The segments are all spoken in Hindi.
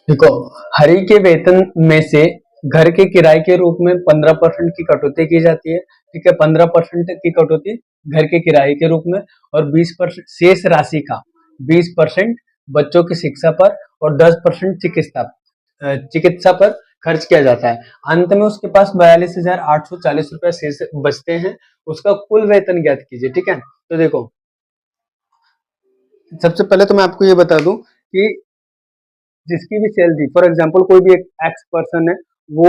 देखो, हरि के वेतन में से घर के किराए के रूप में 15% की कटौती की जाती है। ठीक है, 15% की कटौती घर के किराए के रूप में, और 20% शेष राशि का 20% बच्चों की शिक्षा पर और 10% चिकित्सा पर खर्च किया जाता है। अंत में उसके पास 42,840 रुपए शेष बचते हैं। उसका कुल वेतन ज्ञात कीजिए। ठीक है, तो देखो, सबसे पहले तो मैं आपको ये बता दूं कि जिसकी भी सैलरी, फॉर एग्जांपल कोई भी एक एक्स पर्सन है, वो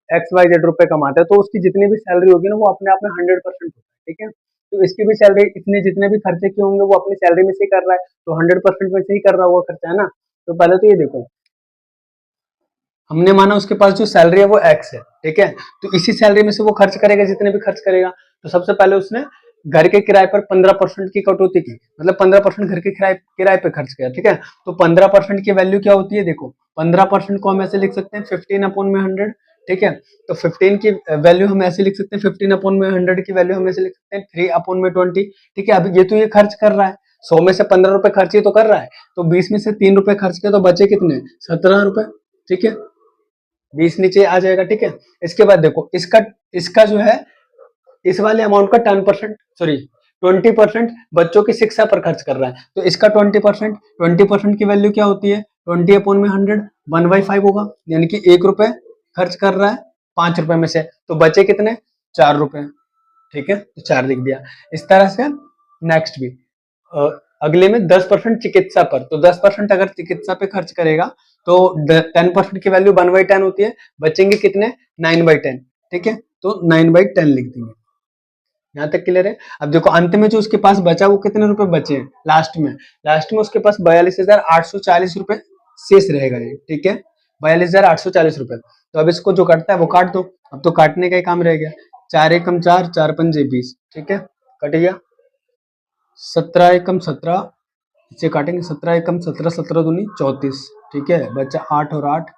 एक्स वाई जेड रुपए कमाता है, तो उसकी जितनी भी सैलरी होगी ना, वो अपने आप में 100% होता है। ठीक है, तो इसकी भी सैलरी, इसने जितने भी खर्चे किए होंगे वो अपनी सैलरी में से ही कर रहा है, तो 100% में से ही कर रहा हुआ खर्चा है ना। तो पहले तो ये देखो, हमने माना उसके पास जो सैलरी है वो एक्स है। ठीक है, तो इसी सैलरी में से वो खर्च करेगा जितने भी खर्च करेगा। तो सबसे पहले उसने घर के किराए पर 15% की कटौती की, मतलब 15% घर के किराए किराए पे खर्च किया। ठीक है, तो 15% की वैल्यू क्या होती है, देखो 15% को हम ऐसे लिख सकते हैं 15/100। ठीक है, तो 15 की वैल्यू हम ऐसे लिख सकते हैं, 15/100 की वैल्यू हम ऐसे लिख सकते हैं 3/20। ठीक है, अब ये तो ये खर्च कर रहा है, 100 में से 15 रुपए खर्च ही तो कर रहा है, तो 20 में से 3 रुपए खर्च किया तो बचे कितने, 17 रुपए। ठीक है, 20 नीचे आ जाएगा। ठीक है, इसके बाद देखो, इसका इसका जो है, इस वाले अमाउंट का 10%, सॉरी 20% बच्चों की शिक्षा पर खर्च कर रहा है, तो इसका 20% की वैल्यू क्या होती है, 20/100, 1/5 होगा, यानी कि 1 रुपए खर्च कर रहा है 5 रुपए में से, तो बचे कितने, 4 रुपए। ठीक है, तो 4 लिख दिया। इस तरह से नेक्स्ट भी अगले में 10% चिकित्सा पर, तो 10% अगर चिकित्सा पे खर्च करेगा तो 10% की वैल्यू 1/10 होती है, बचेंगे कितने, 9/10। ठीक है, तो 9/10 लिख देंगे। यहाँ तक क्लियर है। अब देखो, अंत में जो उसके पास बचा वो कितने रुपए बचे हैं, लास्ट में उसके पास 42,840 रुपए शेष रहेगा ये। ठीक है, 42,840 रुपए। तो अब इसको जो कटता है वो काट दो। अब तो काटने का ही काम रह गया, 4 एकम 4, 4 पंजे 20। ठीक है, कट गया। 17 एकम 17, इसे काटेंगे, 17 एकम 17, 17 दूनी 34। ठीक है, बचा 8 और 8,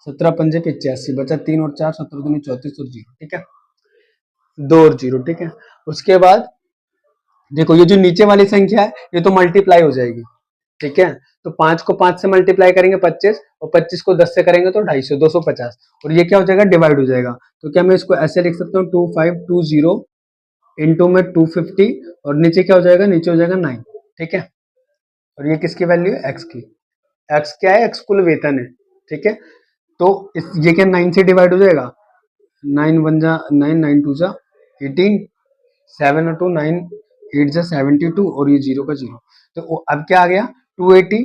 17 पंजे 85, बचा 3 और 4, 17 दूनी 34 और 0। ठीक है, 2 और 0। ठीक है, उसके बाद देखो, ये जो नीचे वाली संख्या है ये तो मल्टीप्लाई हो जाएगी। ठीक है, तो 5 को 5 से मल्टीप्लाई करेंगे 25, और 25 को 10 से करेंगे तो 250, 250, और ये क्या हो जाएगा, डिवाइड हो जाएगा। तो क्या मैं इसको ऐसे लिख सकता हूँ, 2520 इंटू में 250, और नीचे क्या हो जाएगा, नीचे हो जाएगा 9। ठीक है, और ये किसकी वैल्यू है, एक्स की। एक्स क्या है, एक्स कुल वेतन है। ठीक है, तो ये क्या 9 से डिवाइड हो जाएगा, 9 9 2 जा 18, 7 और 2 9, 8 जा 72, और ये 0 का 0। तो अब क्या आ गया, 280